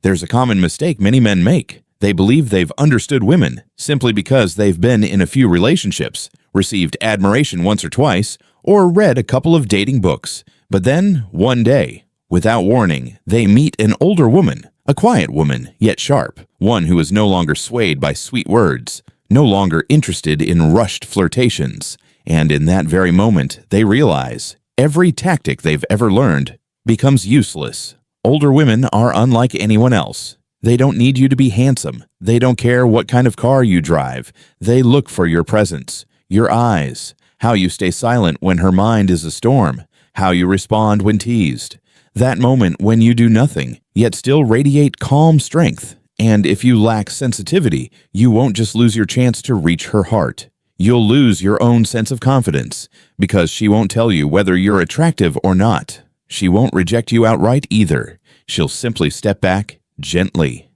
There's a common mistake many men make. They believe they've understood women simply because they've been in a few relationships, received admiration once or twice, or read a couple of dating books. But then, one day, without warning, they meet an older woman, a quiet woman, yet sharp, one who is no longer swayed by sweet words, no longer interested in rushed flirtations. And in that very moment, they realize every tactic they've ever learned becomes useless. Older women are unlike anyone else. They don't need you to be handsome. They don't care what kind of car you drive. They look for your presence, your eyes, how you stay silent when her mind is a storm, how you respond when teased. That moment when you do nothing, yet still radiate calm strength. And if you lack sensitivity, you won't just lose your chance to reach her heart. You'll lose your own sense of confidence, because she won't tell you whether you're attractive or not. She won't reject you outright either. She'll simply step back gently,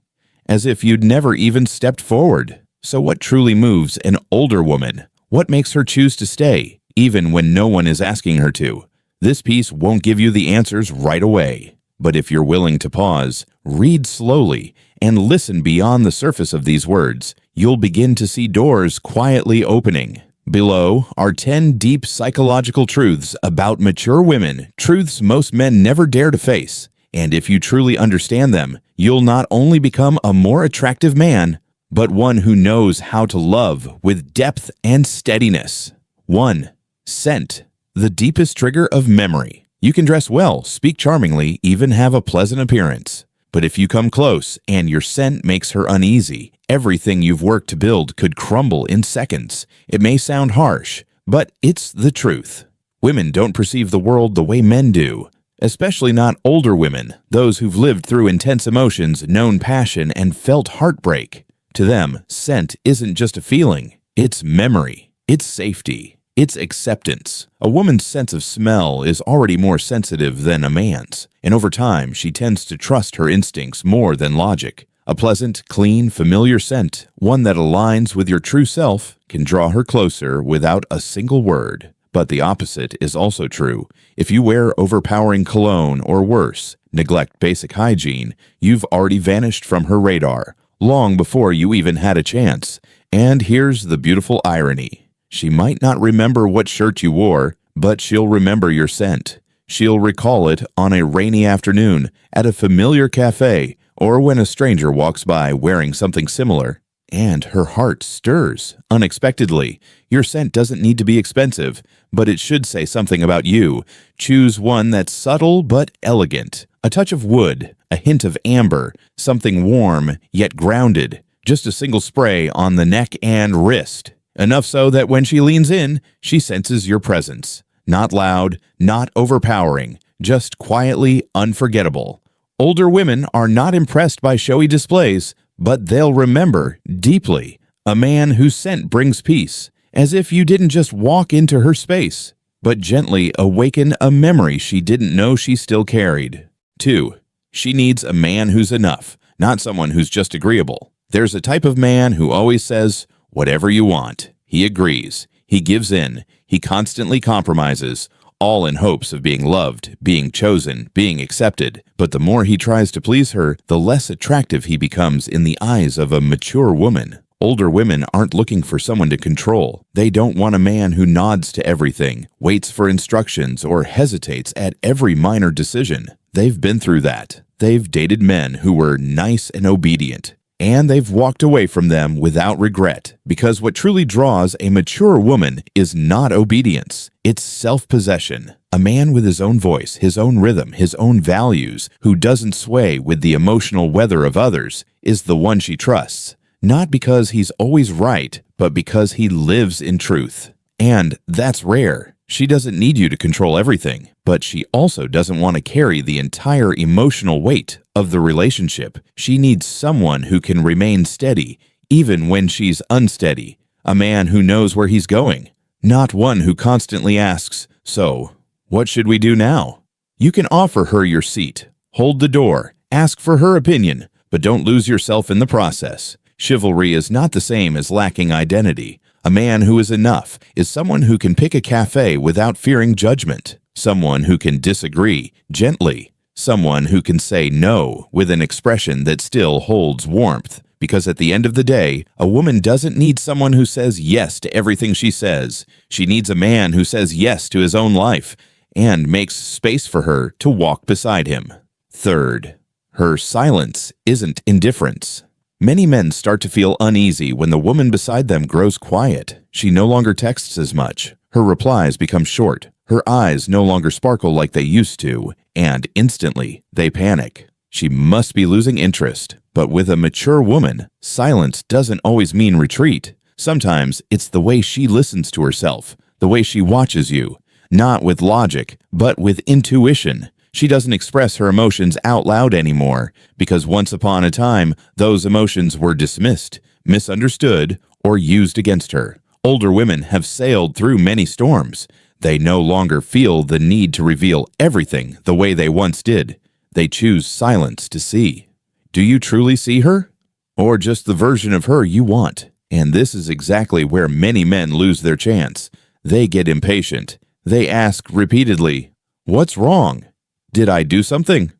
as if you'd never even stepped forward. So what truly moves an older woman? What makes her choose to stay, even when no one is asking her to? This piece won't give you the answers right away. But if you're willing to pause, read slowly, and listen beyond the surface of these words, you'll begin to see doors quietly opening. Below are 10 deep psychological truths about mature women, truths most men never dare to face. And if you truly understand them, you'll not only become a more attractive man, but one who knows how to love with depth and steadiness. 1. Scent, the deepest trigger of memory. You can dress well, speak charmingly, even have a pleasant appearance. But if you come close and your scent makes her uneasy, everything you've worked to build could crumble in seconds. It may sound harsh, but it's the truth. Women don't perceive the world the way men do. Especially not older women, those who've lived through intense emotions, known passion, and felt heartbreak. To them, scent isn't just a feeling, it's memory, it's safety, it's acceptance. A woman's sense of smell is already more sensitive than a man's, and over time, she tends to trust her instincts more than logic. A pleasant, clean, familiar scent, one that aligns with your true self, can draw her closer without a single word. But the opposite is also true. If you wear overpowering cologne or worse, neglect basic hygiene, you've already vanished from her radar, long before you even had a chance. And here's the beautiful irony. She might not remember what shirt you wore, but she'll remember your scent. She'll recall it on a rainy afternoon, at a familiar cafe, or when a stranger walks by wearing something similar. And her heart stirs unexpectedly. Your scent doesn't need to be expensive, but it should say something about you. Choose one that's subtle but elegant. A touch of wood, a hint of amber, something warm yet grounded. Just a single spray on the neck and wrist. Enough so that when she leans in, she senses your presence. Not loud, not overpowering, just quietly unforgettable. Older women are not impressed by showy displays, but they'll remember deeply a man whose scent brings peace, as if you didn't just walk into her space, but gently awaken a memory she didn't know she still carried. 2. She needs a man who's enough, not someone who's just agreeable. There's a type of man who always says, "Whatever you want." He agrees. He gives in. He constantly compromises, all in hopes of being loved, being chosen, being accepted. But the more he tries to please her, the less attractive he becomes in the eyes of a mature woman. Older women aren't looking for someone to control. They don't want a man who nods to everything, waits for instructions, or hesitates at every minor decision. They've been through that. They've dated men who were nice and obedient. And they've walked away from them without regret, because what truly draws a mature woman is not obedience, it's self-possession. A man with his own voice, his own rhythm, his own values, who doesn't sway with the emotional weather of others, is the one she trusts. Not because he's always right, but because he lives in truth. And that's rare. She doesn't need you to control everything, but she also doesn't want to carry the entire emotional weight of the relationship. She needs someone who can remain steady, even when she's unsteady. A man who knows where he's going, not one who constantly asks, "So, what should we do now?" You can offer her your seat, hold the door, ask for her opinion, but don't lose yourself in the process. Chivalry is not the same as lacking identity. A man who is enough is someone who can pick a cafe without fearing judgment, someone who can disagree gently, Someone who can say no with an expression that still holds warmth. Because at the end of the day, a woman doesn't need someone who says yes to everything she says. She needs a man who says yes to his own life and makes space for her to walk beside him. Third, her silence isn't indifference. Many men start to feel uneasy when the woman beside them grows quiet. She no longer texts as much. Her replies become short. Her eyes no longer sparkle like they used to, and instantly they panic. She must be losing interest. But with a mature woman, silence doesn't always mean retreat. Sometimes it's the way she listens to herself, the way she watches you, not with logic, but with intuition. She doesn't express her emotions out loud anymore, because once upon a time, those emotions were dismissed, misunderstood, or used against her. Older women have sailed through many storms. They no longer feel the need to reveal everything the way they once did. They choose silence to see. Do you truly see her? Or just the version of her you want? And this is exactly where many men lose their chance. They get impatient. They ask repeatedly, "What's wrong? Did I do something?"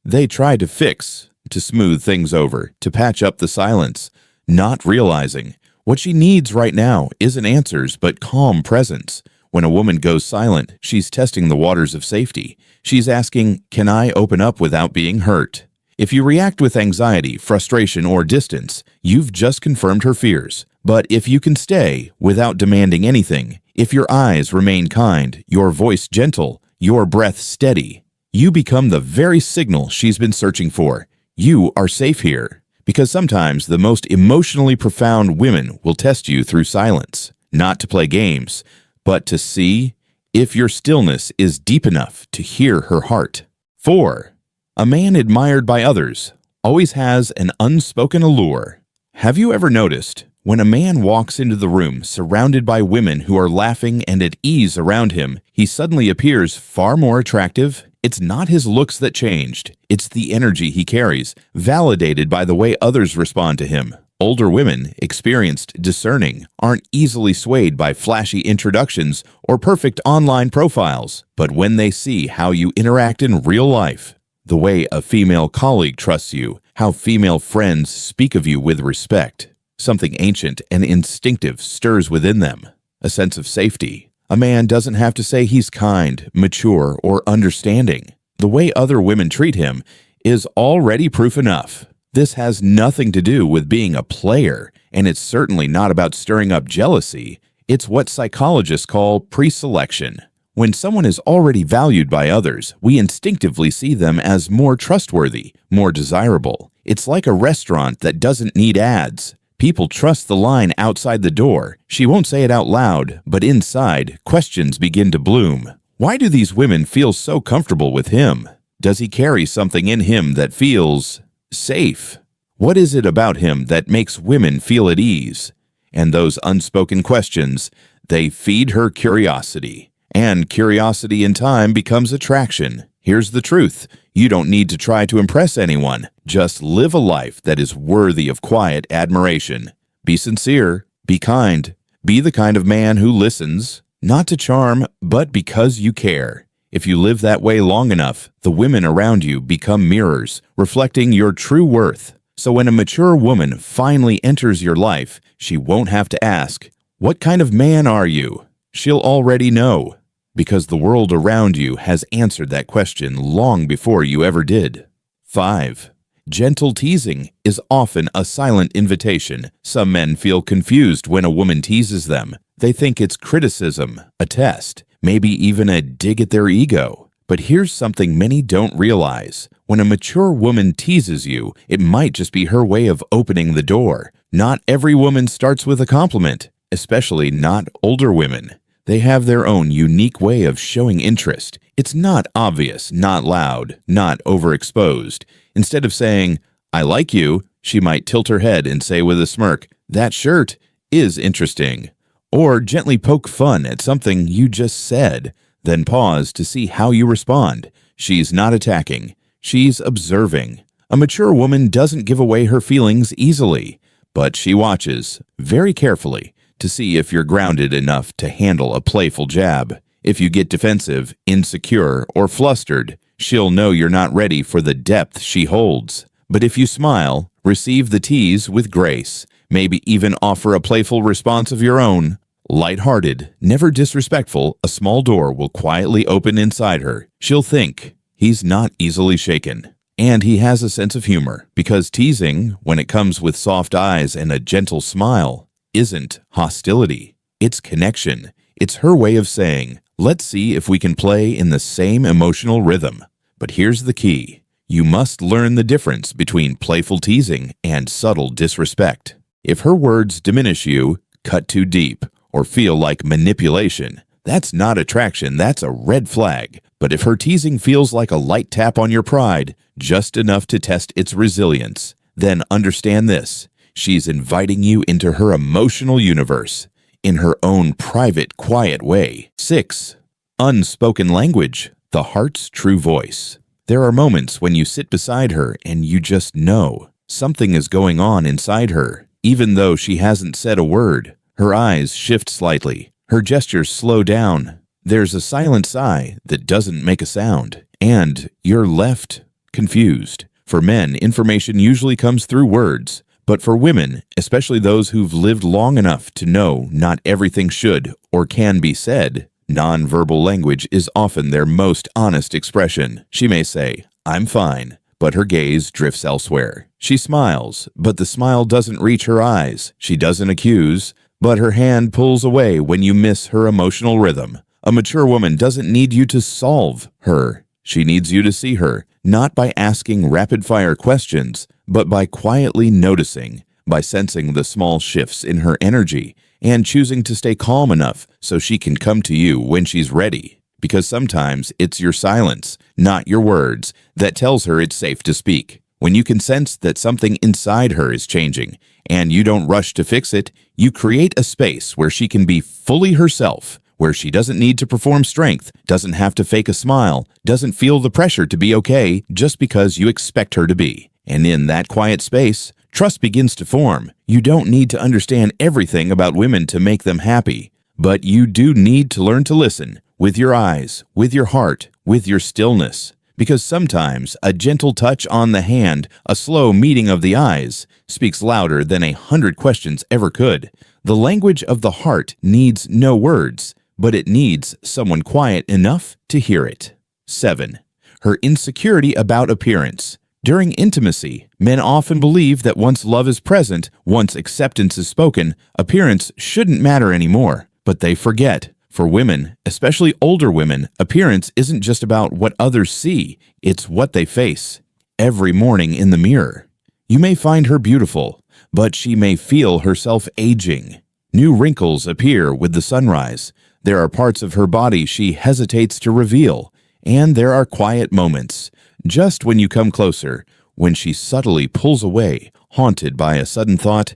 They try to fix, to smooth things over, to patch up the silence, not realizing what she needs right now isn't answers but calm presence. When a woman goes silent, she's testing the waters of safety. She's asking, "Can I open up without being hurt?" If you react with anxiety, frustration, or distance, you've just confirmed her fears. But if you can stay without demanding anything, if your eyes remain kind, your voice gentle, your breath steady, you become the very signal she's been searching for. You are safe here. Because sometimes the most emotionally profound women will test you through silence, not to play games, but to see if your stillness is deep enough to hear her heart. 4. A man admired by others always has an unspoken allure. Have you ever noticed when a man walks into the room surrounded by women who are laughing and at ease around him, he suddenly appears far more attractive? It's not his looks that changed. It's the energy he carries, validated by the way others respond to him. Older women, experienced, discerning, aren't easily swayed by flashy introductions or perfect online profiles. But when they see how you interact in real life, the way a female colleague trusts you, how female friends speak of you with respect, something ancient and instinctive stirs within them, a sense of safety. A man doesn't have to say he's kind, mature, or understanding. The way other women treat him is already proof enough. This has nothing to do with being a player, and it's certainly not about stirring up jealousy. It's what psychologists call pre-selection. When someone is already valued by others, we instinctively see them as more trustworthy, more desirable. It's like a restaurant that doesn't need ads. People trust the line outside the door. She won't say it out loud, but inside, questions begin to bloom. Why do these women feel so comfortable with him? Does he carry something in him that feels safe? What is it about him that makes women feel at ease? And those unspoken questions, they feed her curiosity. And curiosity in time becomes attraction. Here's the truth. You don't need to try to impress anyone. Just live a life that is worthy of quiet admiration. Be sincere. Be kind. Be the kind of man who listens, not to charm, but because you care. If you live that way long enough, the women around you become mirrors, reflecting your true worth. So when a mature woman finally enters your life, she won't have to ask, "What kind of man are you?" She'll already know, because the world around you has answered that question long before you ever did. 5. Gentle teasing is often a silent invitation. Some men feel confused when a woman teases them. They think it's criticism, a test, maybe even a dig at their ego. But here's something many don't realize. When a mature woman teases you, it might just be her way of opening the door. Not every woman starts with a compliment, especially not older women. They have their own unique way of showing interest. It's not obvious, not loud, not overexposed. Instead of saying, "I like you," she might tilt her head and say with a smirk, "That shirt is interesting." Or gently poke fun at something you just said, then pause to see how you respond. She's not attacking. She's observing. A mature woman doesn't give away her feelings easily, but she watches very carefully to see if you're grounded enough to handle a playful jab. If you get defensive, insecure, or flustered, She'll know you're not ready for the depth she holds. But if you smile, receive the tease with grace, maybe even offer a playful response of your own, light-hearted, never disrespectful, a small door will quietly open inside her. She'll think, he's not easily shaken. And he has a sense of humor, because teasing, when it comes with soft eyes and a gentle smile, isn't hostility. It's connection. It's her way of saying, let's see if we can play in the same emotional rhythm. But here's the key. You must learn the difference between playful teasing and subtle disrespect. If her words diminish you, cut too deep, or feel like manipulation, that's not attraction, that's a red flag. But if her teasing feels like a light tap on your pride, just enough to test its resilience, then understand this. She's inviting you into her emotional universe in her own private, quiet way. 6. Unspoken language, the heart's true voice. There are moments when you sit beside her and you just know something is going on inside her, even though she hasn't said a word. Her eyes shift slightly. Her gestures slow down. There's a silent sigh that doesn't make a sound, and you're left confused. For men, information usually comes through words, but for women, especially those who've lived long enough to know not everything should or can be said, nonverbal language is often their most honest expression. She may say, "I'm fine," but her gaze drifts elsewhere. She smiles, but the smile doesn't reach her eyes. She doesn't accuse, but her hand pulls away when you miss her emotional rhythm. A mature woman doesn't need you to solve her. She needs you to see her, not by asking rapid-fire questions, but by quietly noticing, by sensing the small shifts in her energy, and choosing to stay calm enough so she can come to you when she's ready. Because sometimes it's your silence, not your words, that tells her it's safe to speak. When you can sense that something inside her is changing, and you don't rush to fix it, you create a space where she can be fully herself, where she doesn't need to perform strength, doesn't have to fake a smile, doesn't feel the pressure to be okay just because you expect her to be. And in that quiet space, trust begins to form. You don't need to understand everything about women to make them happy, but you do need to learn to listen with your eyes, with your heart, with your stillness. Because sometimes a gentle touch on the hand, a slow meeting of the eyes, speaks louder than 100 questions ever could. The language of the heart needs no words, but it needs someone quiet enough to hear it. 7. Her insecurity about appearance. During intimacy, men often believe that once love is present, once acceptance is spoken, appearance shouldn't matter anymore. But they forget. For women, especially older women, appearance isn't just about what others see, it's what they face. Every morning in the mirror. You may find her beautiful, but she may feel herself aging. New wrinkles appear with the sunrise. There are parts of her body she hesitates to reveal, and there are quiet moments, just when you come closer, when she subtly pulls away, haunted by a sudden thought,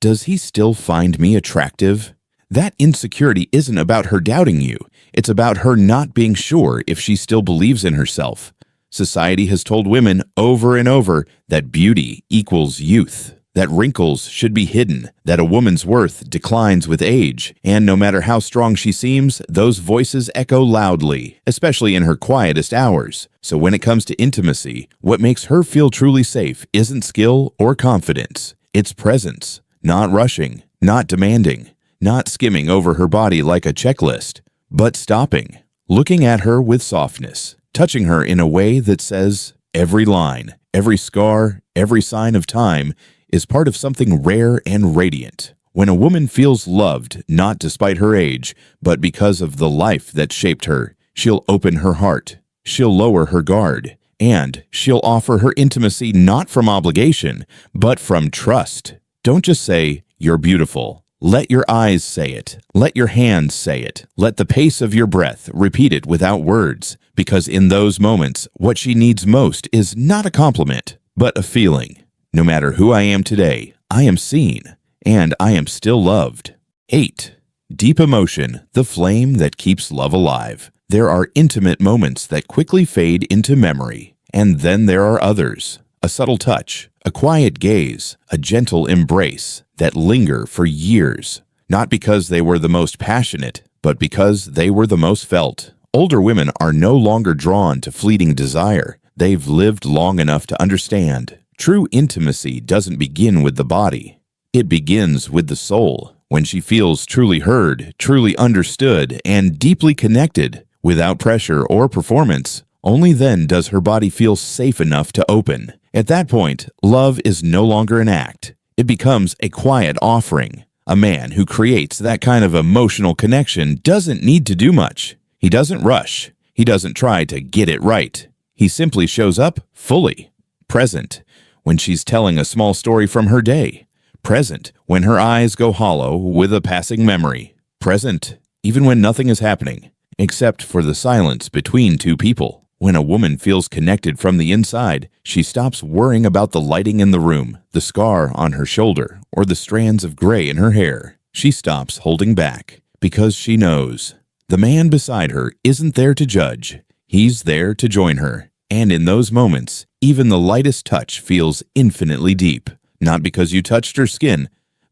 "Does he still find me attractive?" That insecurity isn't about her doubting you. It's about her not being sure if she still believes in herself. Society has told women over and over that beauty equals youth, that wrinkles should be hidden, that a woman's worth declines with age, and no matter how strong she seems, those voices echo loudly, especially in her quietest hours. So when it comes to intimacy, what makes her feel truly safe isn't skill or confidence. It's presence, not rushing, not demanding, not skimming over her body like a checklist, but stopping, looking at her with softness, touching her in a way that says, every line, every scar, every sign of time is part of something rare and radiant. When a woman feels loved, not despite her age, but because of the life that shaped her, she'll open her heart, she'll lower her guard, and she'll offer her intimacy not from obligation, but from trust. Don't just say, "You're beautiful." Let your eyes say it. Let your hands say it. Let the pace of your breath repeat it without words, because in those moments, what she needs most is not a compliment, but a feeling. No matter who I am today, I am seen, and I am still loved. 8. Deep emotion, the flame that keeps love alive. There are intimate moments that quickly fade into memory, and then there are others. A subtle touch, a quiet gaze, a gentle embrace that linger for years, not because they were the most passionate, but because they were the most felt. Older women are no longer drawn to fleeting desire. They've lived long enough to understand. True intimacy doesn't begin with the body. It begins with the soul. When she feels truly heard, truly understood, and deeply connected, without pressure or performance, only then does her body feel safe enough to open. At that point, love is no longer an act. It becomes a quiet offering. A man who creates that kind of emotional connection doesn't need to do much. He doesn't rush. He doesn't try to get it right. He simply shows up fully. Present when she's telling a small story from her day. Present when her eyes go hollow with a passing memory. Present even when nothing is happening, except for the silence between two people. When a woman feels connected from the inside, she stops worrying about the lighting in the room, the scar on her shoulder, or the strands of gray in her hair. She stops holding back because she knows the man beside her isn't there to judge. He's there to join her. And in those moments, even the lightest touch feels infinitely deep. Not because you touched her skin,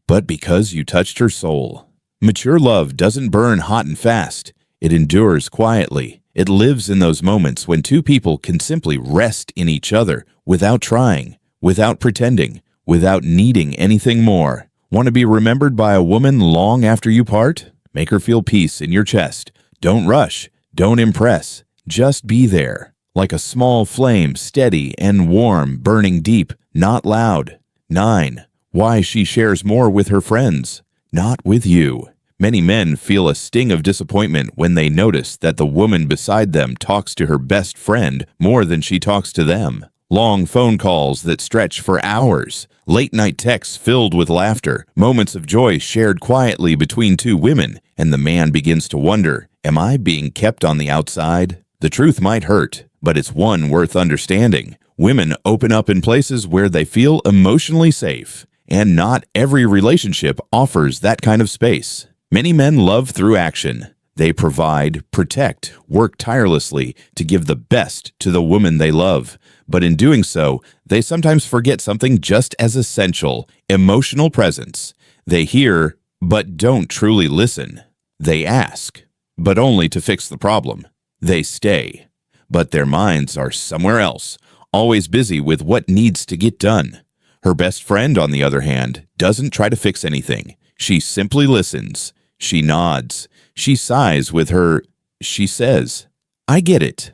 but because you touched her soul. Mature love doesn't burn hot and fast. It endures quietly. It lives in those moments when two people can simply rest in each other without trying, without pretending, without needing anything more. Want to be remembered by a woman long after you part? Make her feel peace in your chest. Don't rush. Don't impress. Just be there. Like a small flame, steady and warm, burning deep, not loud. 9. Why she shares more with her friends, not with you. Many men feel a sting of disappointment when they notice that the woman beside them talks to her best friend more than she talks to them. Long phone calls that stretch for hours, late-night texts filled with laughter, moments of joy shared quietly between two women, and the man begins to wonder, am I being kept on the outside? The truth might hurt, but it's one worth understanding. Women open up in places where they feel emotionally safe, and not every relationship offers that kind of space. Many men love through action. They provide, protect, work tirelessly to give the best to the woman they love. But in doing so, they sometimes forget something just as essential: emotional presence. They hear, but don't truly listen. They ask, but only to fix the problem. They stay, but their minds are somewhere else, always busy with what needs to get done. Her best friend, on the other hand, doesn't try to fix anything. She simply listens. She nods. She sighs with her. She says, I get it.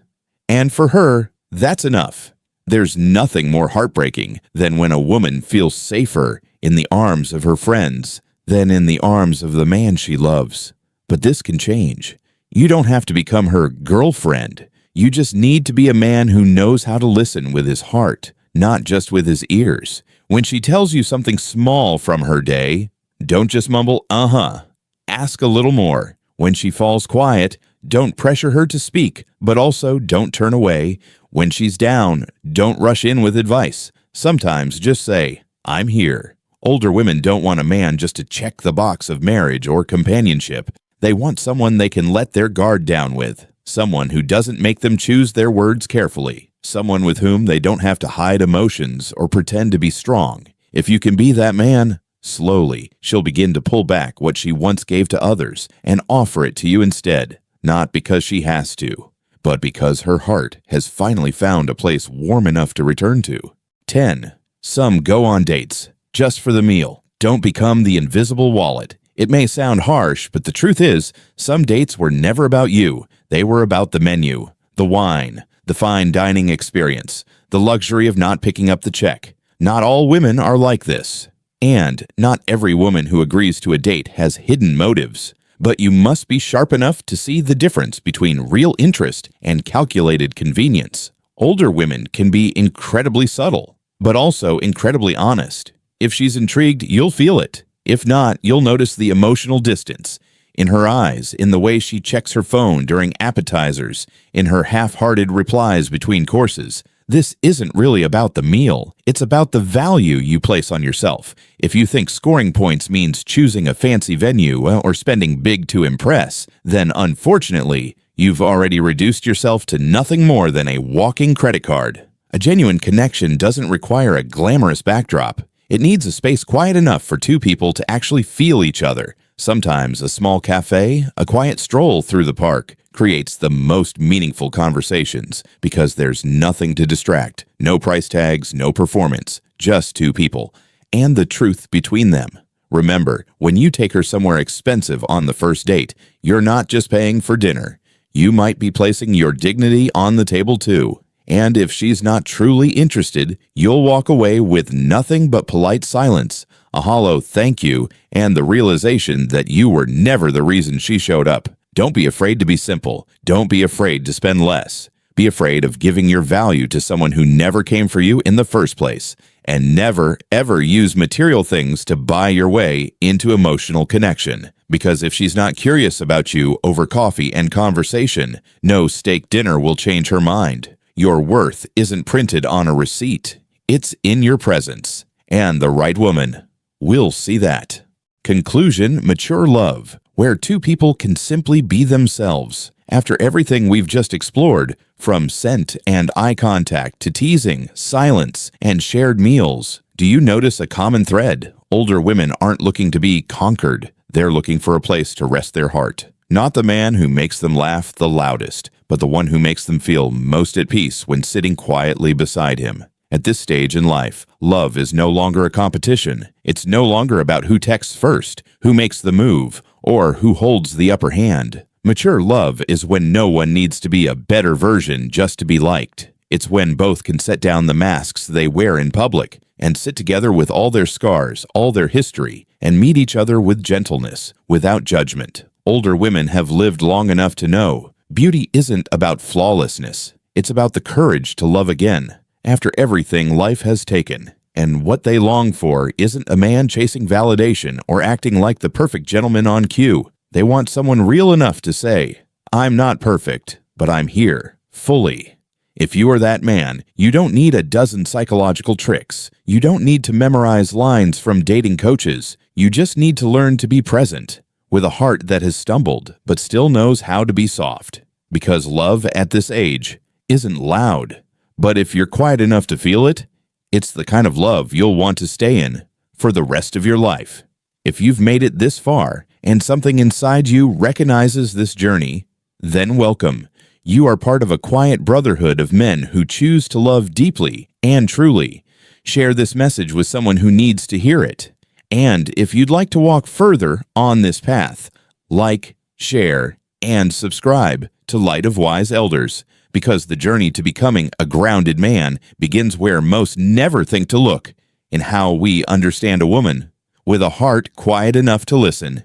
And for her, that's enough. There's nothing more heartbreaking than when a woman feels safer in the arms of her friends than in the arms of the man she loves. But this can change. You don't have to become her girlfriend. You just need to be a man who knows how to listen with his heart, not just with his ears. When she tells you something small from her day, don't just mumble, uh-huh. Ask a little more. When she falls quiet, don't pressure her to speak, but also don't turn away. When she's down, don't rush in with advice. Sometimes just say, I'm here. Older women don't want a man just to check the box of marriage or companionship. They want someone they can let their guard down with. Someone who doesn't make them choose their words carefully. Someone with whom they don't have to hide emotions or pretend to be strong. If you can be that man, slowly she'll begin to pull back what she once gave to others and offer it to you instead, not because she has to, but because her heart has finally found a place warm enough to return to. 10. Some go on dates just for the meal. Don't become the invisible wallet. It may sound harsh, but the truth is, some dates were never about you. They were about the menu, the wine, the fine dining experience, the luxury of not picking up the check. Not all women are like this. And not every woman who agrees to a date has hidden motives. But you must be sharp enough to see the difference between real interest and calculated convenience. Older women can be incredibly subtle, but also incredibly honest. If she's intrigued, you'll feel it. If not, you'll notice the emotional distance in her eyes, in the way she checks her phone during appetizers, in her half-hearted replies between courses. This isn't really about the meal. It's about the value you place on yourself. If you think scoring points means choosing a fancy venue or spending big to impress, then unfortunately, you've already reduced yourself to nothing more than a walking credit card. A genuine connection doesn't require a glamorous backdrop. It needs a space quiet enough for two people to actually feel each other. Sometimes a small cafe, a quiet stroll through the park, creates the most meaningful conversations because there's nothing to distract, no price tags, no performance, just two people, and the truth between them. Remember, when you take her somewhere expensive on the first date, you're not just paying for dinner. You might be placing your dignity on the table too. And if she's not truly interested, you'll walk away with nothing but polite silence, a hollow thank you, and the realization that you were never the reason she showed up. Don't be afraid to be simple. Don't be afraid to spend less. Be afraid of giving your value to someone who never came for you in the first place. And never, ever use material things to buy your way into emotional connection. Because if she's not curious about you over coffee and conversation, no steak dinner will change her mind. Your worth isn't printed on a receipt. It's in your presence. And the right woman will see that. Conclusion: mature love, where two people can simply be themselves. After everything we've just explored, from scent and eye contact to teasing, silence, and shared meals, do you notice a common thread? Older women aren't looking to be conquered. They're looking for a place to rest their heart. Not the man who makes them laugh the loudest, but the one who makes them feel most at peace when sitting quietly beside him. At this stage in life, love is no longer a competition. It's no longer about who texts first, who makes the move, or who holds the upper hand. Mature love is when no one needs to be a better version just to be liked. It's when both can set down the masks they wear in public and sit together with all their scars, all their history, and meet each other with gentleness, without judgment. Older women have lived long enough to know beauty isn't about flawlessness. It's about the courage to love again after everything life has taken. And what they long for isn't a man chasing validation or acting like the perfect gentleman on cue. They want someone real enough to say, "I'm not perfect, but I'm here, fully." If you are that man, you don't need a dozen psychological tricks. You don't need to memorize lines from dating coaches. You just need to learn to be present, with a heart that has stumbled, but still knows how to be soft. Because love at this age isn't loud. But if you're quiet enough to feel it, it's the kind of love you'll want to stay in for the rest of your life. If you've made it this far, and something inside you recognizes this journey, then welcome. You are part of a quiet brotherhood of men who choose to love deeply and truly. Share this message with someone who needs to hear it. And if you'd like to walk further on this path, like, share, and subscribe to Light of Wise Elders, because the journey to becoming a grounded man begins where most never think to look, in how we understand a woman, with a heart quiet enough to listen.